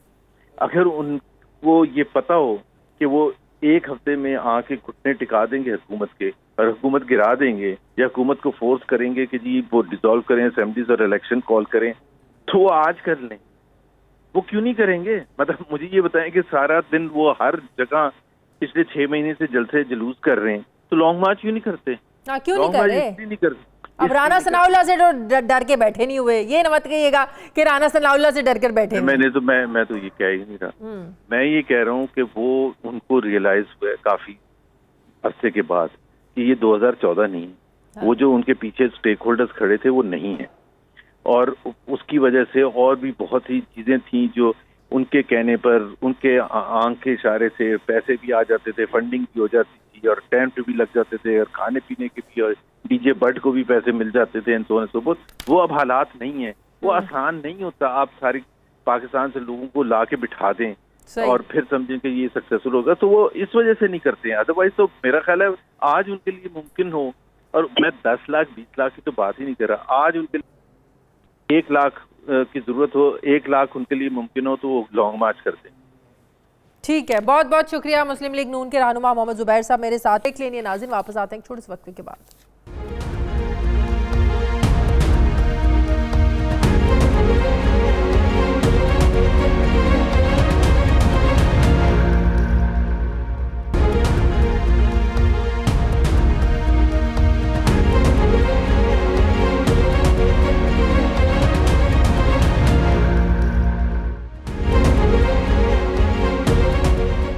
अगर उनको ये पता हो कि वो एक हफ्ते में आके घुटने टिका देंगे हुकूमत के और हुकूमत गिरा देंगे, या हुकूमत को फोर्स करेंगे कि जी वो डिसॉल्व करें असेंबलीज और इलेक्शन कॉल करें, तो वो आज कर लें। वो क्यों नहीं करेंगे? मतलब मुझे ये बताएं कि सारा दिन वो हर जगह पिछले 6 महीने से जलसे जुलूस कर रहे हैं, तो लॉन्ग मार्च क्यों नहीं करते? क्यों नहीं कर रहे? नहीं करते। अब राना सनाउल्लाह से डर के बैठे नहीं हुए, ये मत कहिएगा कि राना सनाउल्लाह से डर कर बैठे। मैं तो ये कह ही नहीं रहा, मैं ये कह रहा हूँ कि वो उनको रियलाइज हुआ काफी अरसे के बाद कि ये 2014 नहीं है। वो जो उनके पीछे स्टेक होल्डर्स खड़े थे वो नहीं है, और उसकी वजह से और भी बहुत सी चीजें थी जो उनके कहने पर, उनके आंख के इशारे से पैसे भी आ जाते थे, फंडिंग भी हो जाती थी, और टेंट भी लग जाते थे, और खाने पीने के भी, और डीजे बट को भी पैसे मिल जाते थे, वो अब हालात नहीं है। वो आसान नहीं होता आप सारी पाकिस्तान से लोगों को ला के बिठा दें और फिर समझें कि ये सक्सेसफुल होगा, तो वो इस वजह से नहीं करते हैं। अदरवाइज तो मेरा ख्याल है आज उनके लिए मुमकिन हो, और मैं 10 लाख 20 लाख की तो बात ही नहीं कर रहा, आज उनके लिए 1 लाख की जरूरत हो, 1 लाख उनके लिए मुमकिन हो, तो वो लॉन्ग मार्च करते हैं। ठीक है, बहुत बहुत शुक्रिया। मुस्लिम लीग नून के रहनुमा मोहम्मद जुबैर साहब मेरे साथ। एक लेनिए नाज़रीन, वापस आते हैं छोटे से वक्त के बाद।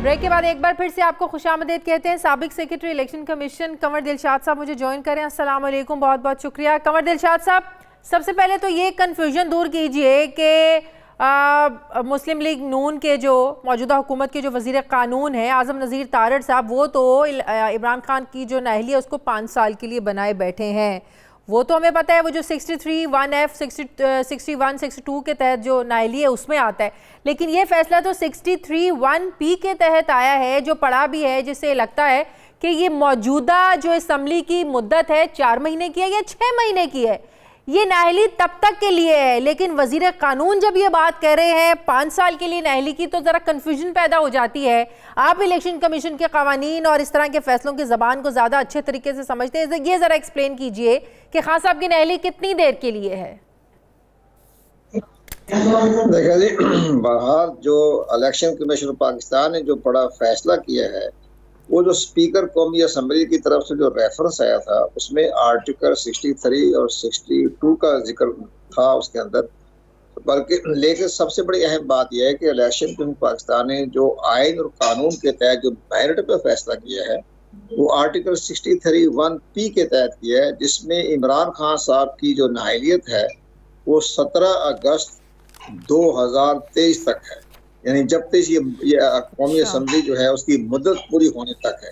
ब्रेक के बाद एक बार फिर से आपको खुशामदीद कहते हैं। साबिक secretary election commission Kanwar Dilshad साहब मुझे ज्वाइन करें। अस्सलाम वालेकुम, बहुत बहुत शुक्रिया। कंवर दिलशाद साहब, सबसे पहले तो ये कन्फ्यूजन दूर कीजिए कि मुस्लिम लीग नून के जो मौजूदा हुकूमत के जो वज़ीर कानून है आज़म नज़ीर तारड़ साहब, वो तो इमरान खान की जो नाअहली है उसको 5 साल के लिए बनाए बैठे हैं। वो तो हमें पता है, वो जो 63(1)(f), 61(62) के तहत जो नाअहली है उसमें आता है, लेकिन ये फैसला तो 63(1)(p) के तहत आया है, जो पढ़ा भी है, जिससे लगता है कि ये मौजूदा जो असम्बली की मुद्दत है 4 महीने की है या 6 महीने की है। ये नाअहली तब तक के लिए है, लेकिन वजीर कानून जब ये बात कह रहे हैं 5 साल के लिए नाअहली की, तो जरा कंफ्यूजन पैदा हो जाती है। आप इलेक्शन कमीशन के कवानीन और इस तरह के फैसलों की जबान को ज्यादा अच्छे तरीके से समझते हैं, ये जरा एक्सप्लेन कीजिए कि खान साहब की नाअहली कितनी देर के लिए है। देखिए जी, बहरहाल जो इलेक्शन कमीशन पाकिस्तान ने जो बड़ा फैसला किया है, वो जो स्पीकर कौमी असम्बली की तरफ से जो रेफरेंस आया था, उसमें आर्टिकल 63 और 62 का जिक्र था उसके अंदर। बल्कि लेकिन सबसे बड़ी अहम बात यह है कि इलेक्शन कमीशन पाकिस्तान ने जो आइन और कानून के तहत जो मेरिट पे फैसला किया है, वो आर्टिकल 63(1)P के तहत किया है, जिसमें इमरान खान साहब की जो नाअहलियत है वो 17 अगस्त 2023 तक है, यानी जब तक ये कौमी असम्बली जो है उसकी मुद्दत पूरी होने तक है।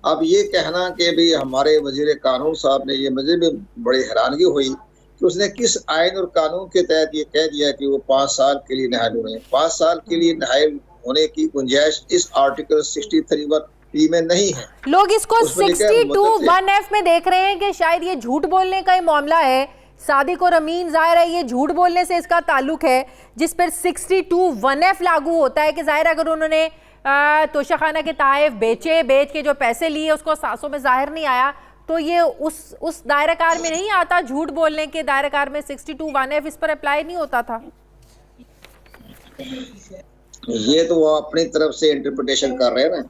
अब ये कहना कि भी हमारे वजीर कानून साहब ने, ये मुझे भी बड़ी हैरानगी हुई कि उसने किस आइन और कानून के तहत ये कह दिया कि वो 5 साल के लिए नाअहल हुए। 5 साल के लिए नाअहल होने की गुंजाइश इस आर्टिकल 63(1)P में नहीं है। लोग इसको 62(1)F में देख रहे हैं कि शायद ये झूठ बोलने का ही मामला है। सादिक और अमीन, जाहिर है ये झूठ बोलने से इसका ताल्लुक है, जिस पर 62(1)F लागू होता है कि जाहिर अगर उन्होंने तोशाखाना के तहफ़ बेच के जो पैसे लिए उसको सासों में जाहिर नहीं आया, तो ये उस दायरा कार में नहीं आता। झूठ बोलने के दायरा कार में 62(1)F इस पर अप्लाई नहीं होता था। ये तो वो अपनी तरफ से इंटरप्रिटेशन कर रहे हैं ना,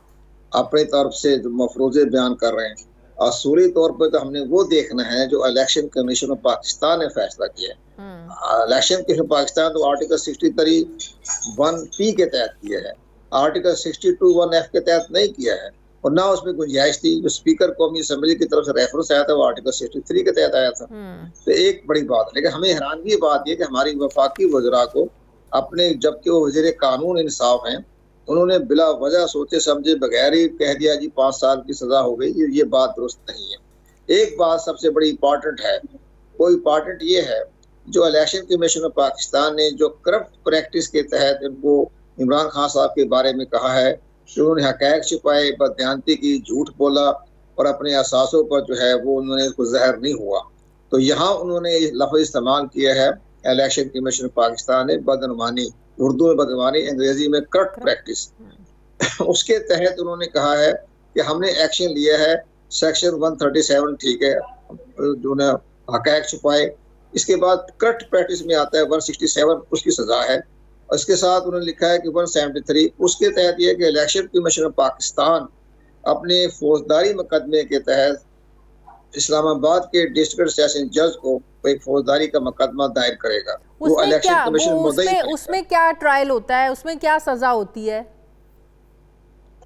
अपनी तरफ से मफरूज़े बयान कर रहे हैं। असूली तौर पर तो हमने वो देखना है जो इलेक्शन कमीशन ऑफ पाकिस्तान ने फैसला किया है। इलेक्शन कमीशन पाकिस्तान तो आर्टिकल 63(1)P के तहत किया है, आर्टिकल 62(1)F के तहत नहीं किया है, और ना उसमें गुंजाइश थी। जो स्पीकर कौमी असम्बली की तरफ से रेफरेंस आया था वो आर्टिकल 63 के तहत आया था। तो एक बड़ी बात है, लेकिन हमें हैरानगी बात यह कि हमारी वफाकी वज़रा को अपने, जबकि वो वज़ीर कानून इंसाफ हैं, उन्होंने बिला वजह सोचे समझे बगैर ही कह दिया जी 5 साल की सजा हो गई। ये बात दुरुस्त नहीं है। एक बात सबसे बड़ी इंपॉर्टेंट है, वो इम्पॉर्टेंट ये है जो इलेक्शन कमीशन ऑफ पाकिस्तान ने जो करप्ट प्रैक्टिस के तहत इनको इमरान खान साहब के बारे में कहा है कि उन्होंने हक़ाइक़ छुपाए, बदयानती की, झूठ बोला और अपने असासों पर जो है वो उन्होंने उसको ज़हर नहीं हुआ। तो यहाँ उन्होंने लफ्ज़ इस्तेमाल किया है इलेक्शन कमीशन पाकिस्तान ने, बदनवानी, उर्दू में बदनवानी, अंग्रेजी में करप्ट प्रैक्टिस। उसके तहत उन्होंने कहा है कि हमने एक्शन लिया है सेक्शन 137, ठीक है, जो ने हक़ाइक़ छुपाए। इसके बाद करप्ट प्रैक्टिस में आता है 167, उसकी सजा है। और इसके साथ उन्होंने लिखा है कि 173, उसके तहत यह कि इलेक्शन कमीशन पाकिस्तान अपने फौजदारी मुकदमे के तहत इस्लामाबाद के डिस्ट्रिक्ट सेशन जज को एक फौजदारी का मुकदमा दायर करेगा। वो इलेक्शन कमीशन उसमें क्या ट्रायल होता है, उसमें क्या सजा होती है?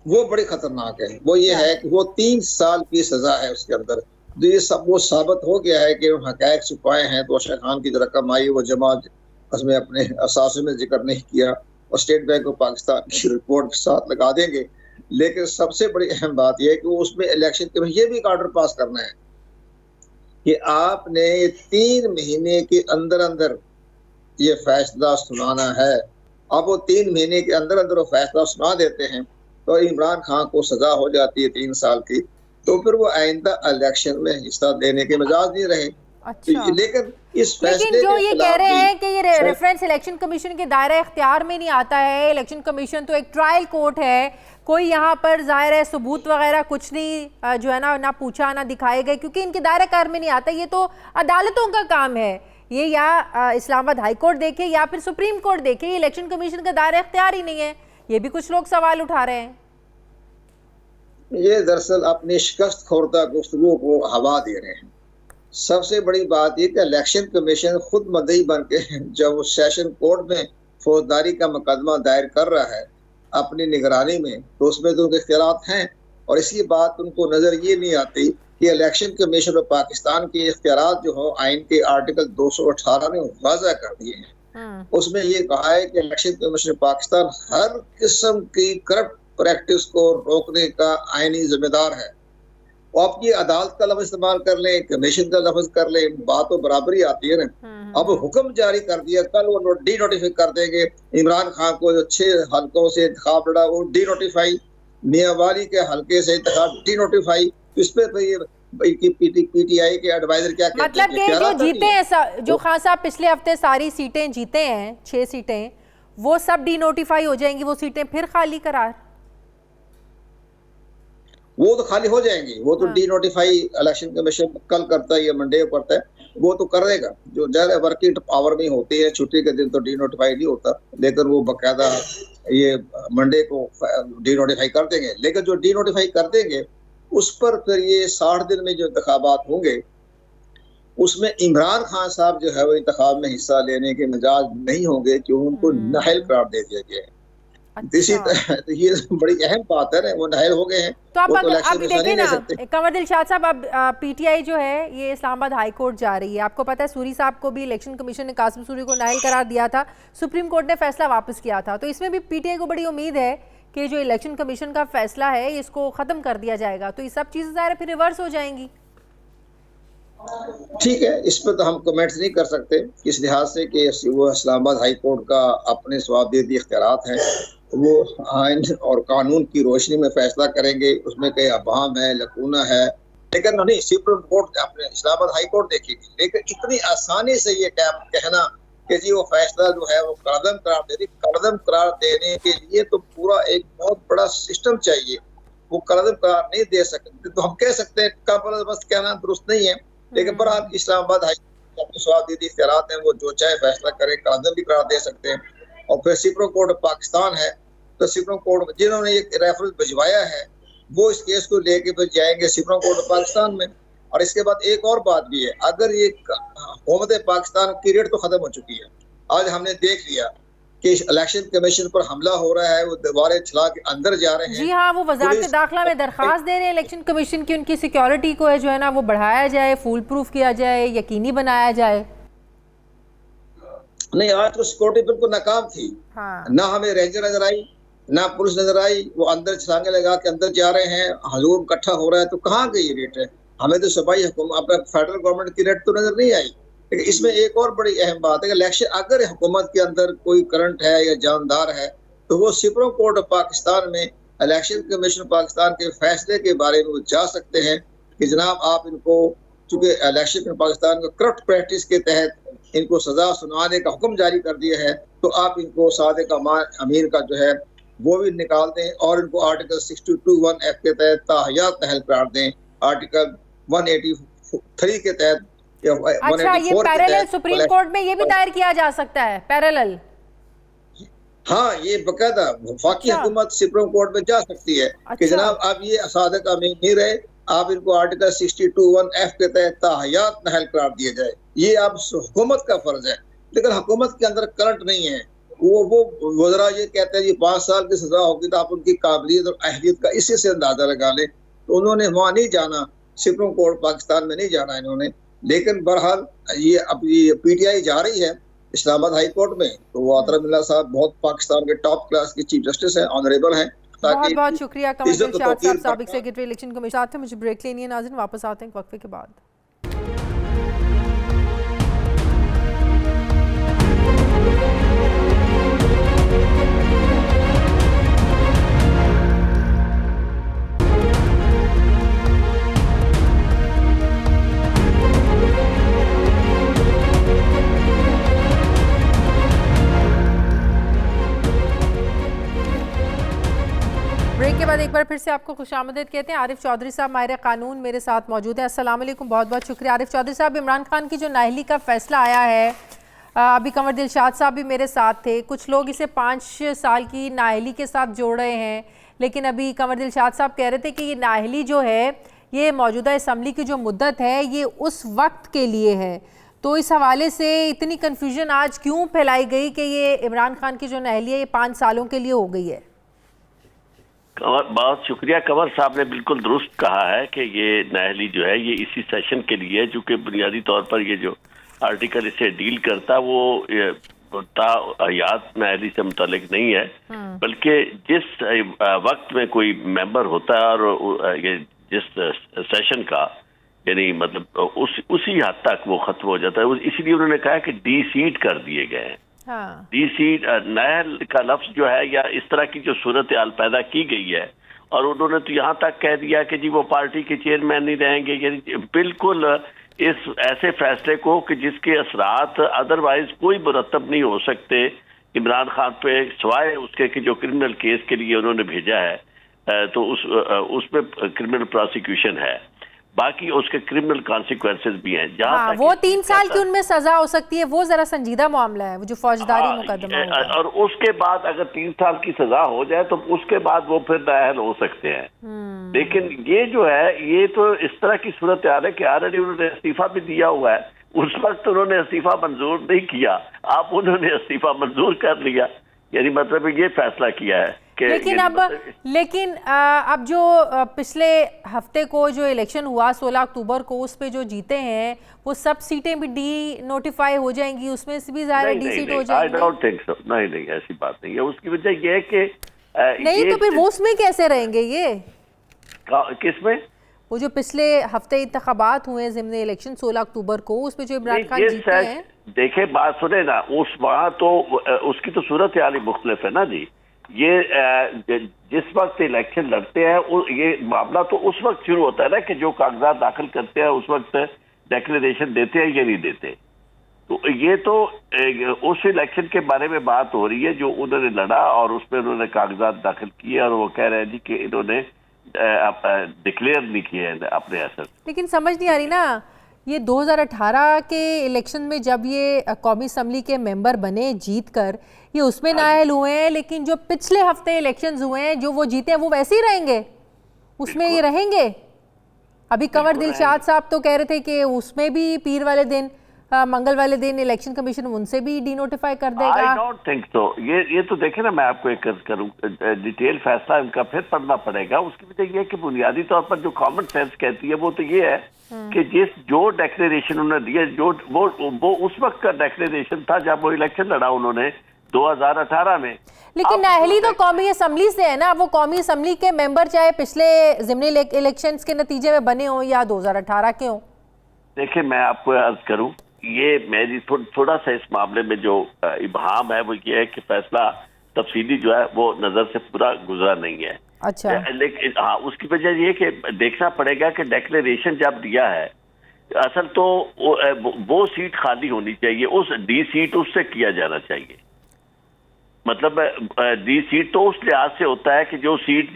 वो बड़ी खतरनाक है। वो ये है कि वो 3 साल की सजा है उसके अंदर। तो ये सब वो साबित हो गया है कि हक़ाइक़ छुपाए हैं। तोशा खान की जो रकम आई वो जमा उसमें अपने असासों में जिक्र नहीं किया, और स्टेट बैंक ऑफ पाकिस्तान की रिपोर्ट के साथ लगा देंगे। लेकिन सबसे बड़ी अहम बात यह है कि वो उसमें इलेक्शन कमीशन ये भी एक ऑर्डर पास करना है कि आपने 3 महीने के अंदर अंदर ये फैसला सुनाना है। अब वो 3 महीने के अंदर अंदर वो फैसला सुना देते हैं तो इमरान खान को सजा हो जाती है 3 साल की, तो फिर वो आइंदा इलेक्शन में हिस्सा देने के मिजाज नहीं रहे। अच्छा। लेकिन इस फैसले लेकिन जो ये कह रहे हैं कि ये रेफरेंस इलेक्शन कमीशन के दायरा इख्तियार में नहीं आता है। इलेक्शन कमीशन तो एक ट्रायल कोर्ट है, कोई यहाँ पर जाहिर है सबूत वगैरह कुछ नहीं जो है ना पूछा ना दिखाए गए, क्योंकि इनके दायरा कार में नहीं आता। ये तो अदालतों का काम है, ये या इस्लामाबाद हाई कोर्ट देखे या फिर सुप्रीम कोर्ट देखे। ये इलेक्शन कमीशन का दायरा इख्तियार ही नहीं है। ये भी कुछ लोग सवाल उठा रहे हैं। ये दरअसल अपनी शिकस्त खोरदा गुफ्तगू को हवा दे रहे हैं। सबसे बड़ी बात यह कि इलेक्शन कमीशन खुद मदई बन के जब वो सेशन कोर्ट में फौजदारी का मुकदमा दायर कर रहा है अपनी निगरानी में, तो उसमें तो उनके इख्तियारात हैं। और इसी बात उनको नजर ये नहीं आती कि इलेक्शन कमीशन ऑफ पाकिस्तान के इख्तियारात जो हो आइन के आर्टिकल 218 ने वाज़ा कर दिए हैं। उसमें ये कहा है कि इलेक्शन कमीशन पाकिस्तान हर किस्म की करप्ट प्रैक्टिस को रोकने का आईनी जिम्मेदार है। वो आप ये अदालत का लफ्ज इस्तेमाल कर लें, कमीशन का लफ्ज कर लें, बात तो बराबरी आती है ना। अब हुक्म जारी कर दिया, कल वो डी नोटिफाई कर देंगे इमरान खान को। जो 6 हल्कों से इंतखाब लड़ा वो डी नोटिफाई, मियां वाली के हल्के से इंतखाब डी नोटिफाई। इस पे ये इनकी पीटीआई के एडवाइजर क्या कहते मतलब हैं, कि जो प्यारा जीते हैं जो खान साहब पिछले हफ्ते सारी सीटें जीते हैं, 6 सीटें, वो सब डीनोटिफाई हो जाएंगी, वो सीटें फिर खाली करार? वो तो खाली हो जाएंगी, वो तो डी नोटिफाई इलेक्शन कमीशन कल करता है या मंडे को करता है, वो तो कर देगा। जो ज्यादा वर्किंग पावर में होती है, छुट्टी के दिन तो डी नोटिफाई नहीं होता, लेकिन वो बकायदा ये मंडे को डी नोटिफाई कर देंगे। लेकिन जो डी नोटिफाई कर देंगे उस पर फिर ये 60 दिन में जो इंतखाबात होंगे उसमें इमरान खान साहब जो है वो इंतखाब में हिस्सा लेने के मिजाज नहीं होंगे, क्यों उनको नाहल करार दे दिया गया है। इसी तरह ये बड़ी अहम बात है ना, वो नाहल हो गए हैं। तो आप इलेक्शन अभी देखिए ना कंवर दिलशाद साहब, अब पीटीआई जो है ये इस्लामाबाद हाई कोर्ट जा रही है। आपको पता है सूरी साहब को भी इलेक्शन कमीशन ने कासिम सूरी को नाहल करार दिया था, सुप्रीम कोर्ट ने फैसला वापस किया था। तो इसमें भी पीटीआई को बड़ी उम्मीद है कि जो इलेक्शन कमीशन का फैसला है इसको खत्म कर दिया जाएगा, तो ये सब चीजें ज़ाहिर फिर रिवर्स हो जाएंगी। ठीक है, इस पर तो हम कमेंट्स नहीं कर सकते इस लिहाज से कि वो इस्लामाबाद हाई कोर्ट का अपने स्वाबदेदी इख्तियारात हैं, वो आइन और कानून की रोशनी में फैसला करेंगे, उसमें कई अभाम है, लकूना है। लेकिन नहीं, सुप्रीम कोर्ट अपने इस्लामाबाद हाई कोर्ट देखेगी। लेकिन इतनी आसानी से ये कहना कि जी वो फैसला जो है वो कलदम करार दे दी, कलदम करार देने के लिए तो पूरा एक बहुत बड़ा सिस्टम चाहिए, वो कलदम करार नहीं दे सकते। तो हम कह सकते हैं कबल बस कहना दुरुस्त नहीं है, लेकिन बहरहाल इस्लामाबाद हाई कोर्ट अपने स्वाबदेदी इख्तियारात हैं, वो जो चाहे फैसला करे, कलदम भी करार दे सकते हैं। और फिर सुप्रीम कोर्ट पाकिस्तान है, तो सुप्रीम कोर्ट जिन्होंने ये रेफरेंस भिजवाया है वो इस केस को लेके फिर जाएंगे सुप्रीम कोर्ट पाकिस्तान में। और इसके बाद एक और बात भी है, अगर ये हुकूमत पाकिस्तान की रेट तो खत्म हो चुकी है। आज हमने देख लिया कि इलेक्शन कमीशन पर हमला हो रहा है, वो दीवारें चला के अंदर जा रहे हैं। जी हाँ, वो वजारत दाखिला में दरखास्त दे रहे हैं इलेक्शन कमीशन की, उनकी सिक्योरिटी को है जो है ना वो बढ़ाया जाए, फुल प्रूफ किया जाए, यकीनी बनाया जाए। नहीं, आज तो सिक्योरिटी बिल्कुल नाकाम थी। हाँ। ना हमें रेंजर नजर आई, ना पुलिस नजर आई, वो अंदर छलांगे लगा के अंदर जा रहे हैं, हजूम इकट्ठा हो रहा है। तो कहाँ गई रेट है? हमें तो सबाई अपना फेडरल गवर्नमेंट की रेट तो नजर नहीं आई। लेकिन इसमें एक और बड़ी अहम बात है कि इलेक्शन अगर हुकूमत के अंदर कोई करंट है या जानदार है तो वो सुप्रीम कोर्ट पाकिस्तान में इलेक्शन कमीशन पाकिस्तान के फैसले के बारे में वो जा सकते हैं कि जनाब आप इनको, चूंकि इलेक्शन पाकिस्तान का करप्ट प्रैक्टिस के तहत इनको सजा सुनाने का हुक्म जारी कर दिया है, तो आप इनको सादिक अमीर का जो है वो भी निकाल दें और इनको आर्टिकल 62(1) के तहत ताहयात नाअहल करार दें, आर्टिकल 183 के तहत। अच्छा, ये पैरेलल सुप्रीम कोर्ट में ये भी दायर किया जा सकता है, पैरेलल? हाँ, ये बकायदा वफाकी हुकूमत सुप्रीम कोर्ट में जा सकती है कि जनाब आप ये सादिक अमीर नहीं रहे, आप इनको आर्टिकल 62(1) के तहत ताहयात नाअहल करार दिया जाए। ये आप हुकूमत का फर्ज है। लेकिन हुकूमत के अंदर करंट नहीं है। वो वज़रा ये कहते हैं जी 5 साल की सजा होगी, तो आप उनकी काबिलियत और अहलियत का इसी से अंदाजा लगा लें। तो उन्होंने वहाँ नहीं जाना, सुप्रीम कोर्ट पाकिस्तान में नहीं जाना इन्होंने। लेकिन बहरहाल ये अब ये पीटीआई जा रही है इस्लामाबाद हाई कोर्ट में, तो वो आतरा बिल्ला साहब बहुत पाकिस्तान के टॉप क्लास के चीफ जस्टिस हैं, ऑनरेबल हैं। बहुत बहुत शुक्रिया कंवर दिलशाद साहब, साबिक सेक्रेटरी इलेक्शन कमीशन। साथ में मुझे ब्रेक लेनी है नाज़रीन, वापस आते हैं वक्फे के बाद। ब्रेक के बाद एक बार फिर से आपको खुशामदीद कहते हैं। आरिफ चौधरी साहब माहिर कानून मेरे साथ मौजूद हैं। अस्सलाम वालेकुम, बहुत बहुत शुक्रिया। आरिफ चौधरी साहब, इमरान खान की जो नाअहली का फैसला आया है, अभी कंवर दिलशाद साहब भी मेरे साथ थे, कुछ लोग इसे 5 साल की नाअहली के साथ जोड़ रहे हैं, लेकिन अभी कंवर दिलशाद साहब कह रहे थे कि ये नाअहली जो है ये मौजूदा असम्बली की जो मुद्दत है ये उस वक्त के लिए है। तो इस हवाले से इतनी कन्फ्यूजन आज क्यों फैलाई गई कि ये इमरान खान की जो नाअहली है ये 5 सालों के लिए हो गई है? बहुत शुक्रिया, कंवर साहब ने बिल्कुल दुरुस्त कहा है कि ये नाअहली जो है ये इसी सेशन के लिए है, चूँकि बुनियादी तौर पर ये जो आर्टिकल इसे डील करता वो ताहयात नाअहली से मुतालिक नहीं है, बल्कि जिस वक्त में कोई मेंबर होता है और ये जिस सेशन का यानी मतलब उसी हद तक वो खत्म हो जाता है, इसीलिए उन्होंने कहा कि डी सीट कर दिए गए हैं। डी सीट नाअहल का लफ्ज जो है या इस तरह की जो सूरत हाल पैदा की गई है और उन्होंने तो यहाँ तक कह दिया कि जी वो पार्टी के चेयरमैन नहीं रहेंगे। यानी बिल्कुल इस ऐसे फैसले को कि जिसके असरात अदरवाइज कोई मुरतब नहीं हो सकते इमरान खान पे, सिवाय उसके कि जो क्रिमिनल केस के लिए उन्होंने भेजा है, तो उसमें क्रिमिनल प्रोसिक्यूशन है, बाकी उसके क्रिमिनल कॉन्सिक्वेंसेस भी हैं। हाँ, वो 3 साल की उनमें सजा हो सकती है, वो जरा संजीदा मामला है, वो जो फौजदारी मुकदमा होगा। और उसके बाद अगर 3 साल की सजा हो जाए तो उसके बाद वो फिर नाअहल हो सकते हैं। लेकिन ये जो है, ये तो इस तरह की सूरत हाल है कि ऑलरेडी उन्होंने इस्तीफा भी दिया हुआ है। उस वक्त उन्होंने इस्तीफा मंजूर नहीं किया, अब उन्होंने इस्तीफा मंजूर कर लिया, यानी मतलब ये फैसला किया है। लेकिन अब जो पिछले हफ्ते को जो इलेक्शन हुआ 16 अक्टूबर को, उस पे जो जीते हैं वो सब सीटें भी डी नोटिफाई हो जाएंगी, उसमें से भी ज़्यादा डी सीट हो जाएंगी। I don't think so। नहीं, ऐसी बात नहीं है। उसकी वजह ये है कि नहीं, तो फिर वो उसमें कैसे रहेंगे ये? किसमें? वो जो पिछले हफ्ते इंतखाबात हुए ज़िम्न इलेक्शन 16 अक्टूबर को, उसमें जो इमरान खान जीते हैं। देखे, बात सुने ना, उस वहाँ तो उसकी तो सूरत हाल ही मुख्तलिफ है ना जी। ये जिस वक्त इलेक्शन लड़ते हैं, ये मामला तो उस वक्त शुरू होता है ना कि जो कागजात दाखिल करते हैं उस वक्त डिक्लेरेशन देते हैं या नहीं देते। तो ये तो उस इलेक्शन के बारे में बात हो रही है जो उन्होंने लड़ा और उसमें उन्होंने कागजात दाखिल किए और वो कह रहे हैं जी कि इन्होंने डिक्लेयर नहीं किए अपने असर। लेकिन समझ नहीं आ रही ना, ये 2018 के इलेक्शन में जब ये कौमी असम्बली के मेंबर बने जीत कर, ये उसमें नाअहल हुए हैं, लेकिन जो पिछले हफ्ते इलेक्शंस हुए हैं जो वो जीते हैं वो वैसे ही रहेंगे, उसमें ये रहेंगे। अभी कंवर दिलशाद साहब तो कह रहे थे कि उसमें भी पीर वाले दिन, मंगल वाले दिन इलेक्शन कमीशन उनसे भी डीनोटिफाई कर देगा। I don't think so. ये तो देखे ना, मैं आपको एक करूँ, डिटेल फैसला इनका फिर पढ़ना पड़ेगा। उसकी वजह यह है कि बुनियादी तौर पर जो कॉमन सेंस कहती है वो तो ये है कि जो डेक्लेरेशन उन्होंने दिया, जो वो उस वक्त का डेक्लेरेशन था जब वो इलेक्शन लड़ा उन्होंने 2018 में। लेकिन नाअहली तो कौमी असम्बली से है ना, वो कौमी असम्बली के मेंबर चाहे पिछले ज़िमनी इलेक्शंस के नतीजे में बने हो या 2018 के हो। देखिए, मैं आपको अर्ज करूं, ये मेरी थोड़ा सा इस मामले में जो इबहाम है वो ये है कि फैसला तफसीली जो है वो नजर से पूरा गुजरा नहीं है। अच्छा। लेकिन हाँ, उसकी वजह ये कि देखना पड़ेगा कि डिक्लेरेशन जब दिया है, असल तो वो सीट खाली होनी चाहिए, उस डी सीट उससे किया जाना चाहिए। मतलब डी सीट तो उस लिहाज से होता है कि जो सीट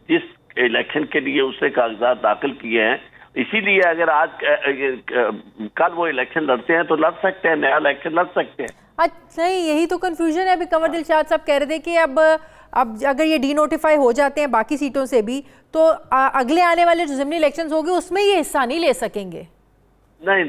जिस इलेक्शन के लिए उससे कागजात दाखिल किए हैं, इसीलिए अगर आज कल वो इलेक्शन लड़ते हैं तो लड़ सकते हैं, नया इलेक्शन लड़ सकते हैं। अच्छा, यही तो कंफ्यूजन है। अभी कंवर दिलशाद साहब कह रहे थे कि अब अगर ये डी नोटिफाई हो जाते हैं बाकी सीटों से भी, तो अगले आने वाले जो ज़िमनी इलेक्शंस होंगे उसमें ये हिस्सा नहीं ले सकेंगे। नहीं,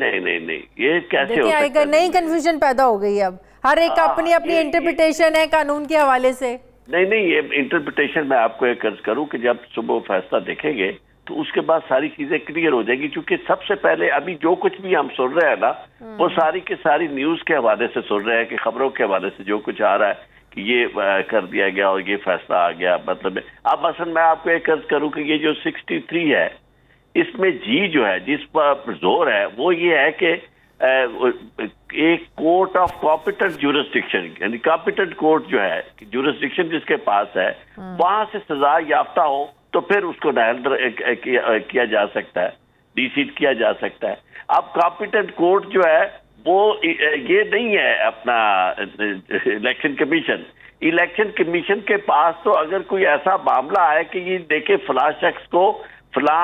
ये कैसे हो सकता है? नई कंफ्यूजन पैदा हो गई। अब हर एक अपनी अपनी इंटरप्रिटेशन है कानून के हवाले से। नहीं, ये इंटरप्रिटेशन मैं आपको एक अर्ज करूं कि जब सुबह फैसला देखेंगे तो उसके बाद सारी चीजें क्लियर हो जाएगी। क्योंकि सबसे पहले अभी जो कुछ भी हम सुन रहे हैं ना, वो सारी के सारी न्यूज के हवाले से सुन रहे हैं, कि खबरों के हवाले से जो कुछ आ रहा है कि ये कर दिया गया और ये फैसला आ गया। मतलब अब मसलन मैं आपको एक अर्ज करूं कि ये जो 63 है, इसमें जी जो है, जिस पर जोर है, वो ये है कि एक कोर्ट ऑफ कॉम्पिटेंट ज्यूरिसडिक्शन, यानी कॉम्पिटेंट कोर्ट जो है, ज्यूरिसडिक्शन जिसके पास है, वहां से सजा याफ्ता हो तो फिर उसको नाअहल किया जा सकता है, डीसीट किया जा सकता है। अब कॉम्पिटेंट कोर्ट जो है वो ये नहीं है अपना इलेक्शन कमीशन। इलेक्शन कमीशन के पास तो अगर कोई ऐसा मामला है कि ये देखे फलां शख्स को फलां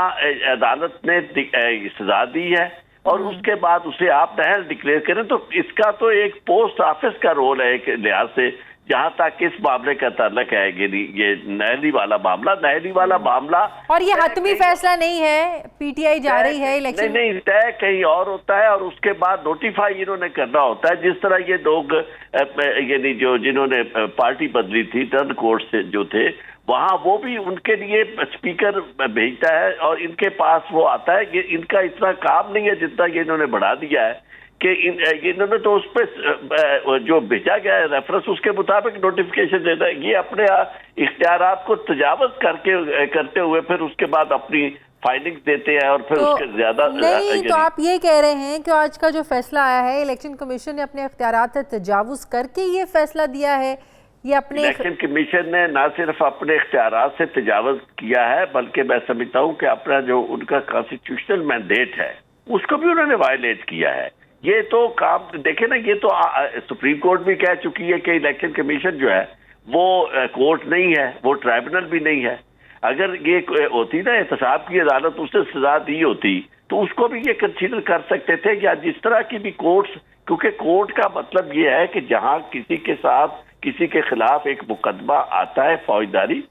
अदालत ने सजा दी है और उसके बाद उसे आप नाअहल डिक्लेयर करें, तो इसका तो एक पोस्ट ऑफिस का रोल है एक लिहाज से, जहां तक इस मामले का ताल्लुक है। ये नाअहली वाला मामला और ये हतमी फैसला नहीं है, पीटीआई जा रही है इलेक्शन। नहीं, तय कहीं और होता है और उसके बाद नोटिफाई इन्होंने करना होता है। जिस तरह ये लोग यानी जो जिन्होंने पार्टी बदली थी, टर्न कोर्ट से जो थे, वहां वो भी उनके लिए स्पीकर भेजता है और इनके पास वो आता है। ये इनका इतना काम नहीं है जितना ये इन्होंने बढ़ा दिया है कि इन्होंने तो उस पर जो भेजा गया है रेफरेंस, उसके मुताबिक नोटिफिकेशन देना है। ये अपने इख्तियारात को तजावुज करते हुए फिर उसके बाद अपनी फाइंडिंग्स देते हैं और फिर तो उसके ज्यादा नहीं। तो आप ये कह रहे हैं कि आज का जो फैसला आया है, इलेक्शन कमीशन ने अपने इख्तियारात से तजावुज करके ये फैसला दिया है ये अपने इलेक्शन कमीशन ने ना सिर्फ अपने इख्तियारात से तजावुज किया है, बल्कि मैं समझता हूँ कि अपना जो उनका कॉन्स्टिट्यूशनल मैंडेट है उसको भी उन्होंने वायलेट किया है। ये तो काम देखे ना, ये तो सुप्रीम कोर्ट भी कह चुकी है कि इलेक्शन कमीशन जो है वो कोर्ट नहीं है, वो ट्राइब्यूनल भी नहीं है। अगर ये होती ना एहतसाब की अदालत, उसने सजा दी होती तो उसको भी ये कंसीडर कर सकते थे, या जिस तरह की भी कोर्ट्स, क्योंकि कोर्ट का मतलब ये है कि जहां किसी के साथ किसी के खिलाफ एक मुकदमा आता है फौजदारी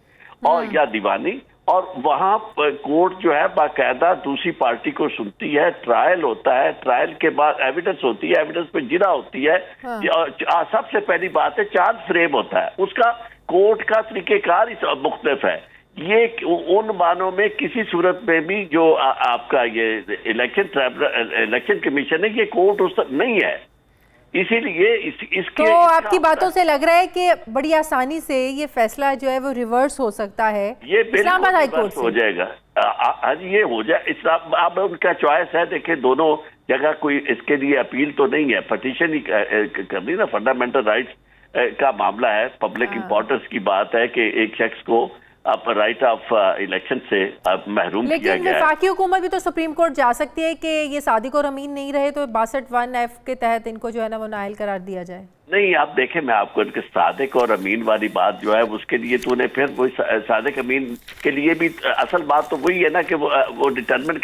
और या दीवानी, और वहां कोर्ट जो है बाकायदा दूसरी पार्टी को सुनती है, ट्रायल होता है, ट्रायल के बाद एविडेंस होती है, एविडेंस पे जिरा होती है, सबसे पहली बात है चार्ज फ्रेम होता है, उसका कोर्ट का तरीकेकार मुख्तलिफ है। ये उन मानों में किसी सूरत में भी जो आपका ये इलेक्शन कमीशन है, ये कोर्ट उस नहीं है, इसीलिए इसके तो आपकी बातों से लग रहा है कि बड़ी आसानी से ये फैसला जो है वो रिवर्स हो सकता है, ये इस्लामाबाद हाई कोर्ट हो जाएगा। आज ये हो जाए, अब उनका चॉइस है। देखिए दोनों जगह कोई इसके लिए अपील तो नहीं है, पटिशन ही करनी ना, फंडामेंटल राइट्स का मामला है, पब्लिक इंपॉर्टेंस की बात है कि एक शख्स को अब राइट ऑफ इलेक्शन से अब महरूम किया गया है। लेकिन वफाकी हुकूमत भी तो सुप्रीम कोर्ट जा सकती है कि ये सादिक और अमीन नहीं रहे तो 62(1)(f) के तहत इनको जो है ना वो नाअहल करार दिया जाए। नहीं, आप देखें, मैं आपको इनके सादिक और अमीन वाली बात जो है उसके लिए तो उन्हें फिर वही सादिक अमीन के लिए भी असल बात तो वही है ना कि वो डिटरमिन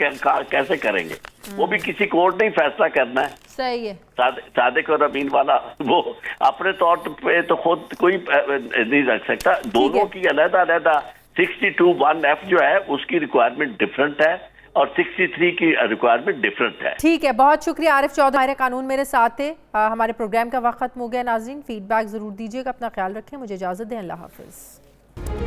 कैसे करेंगे, वो भी किसी कोर्ट ने फैसला करना है। सही है। सादिक और अमीन वाला वो अपने तौर पे तो खुद कोई नहीं रख सकता, दोनों की अलग अलग 62(1)(f) जो है उसकी रिक्वायरमेंट डिफरेंट है और 63 की रिक्वायरमेंट डिफरेंट है। ठीक है, बहुत शुक्रिया आरिफ चौधरी, हमारे कानून मेरे साथ थे। हमारे प्रोग्राम का वक्त खत्म हो गया। नाज़रीन फीडबैक जरूर दीजिएगा, अपना ख्याल रखें, मुझे इजाजत दें, अल्लाह हाफिज।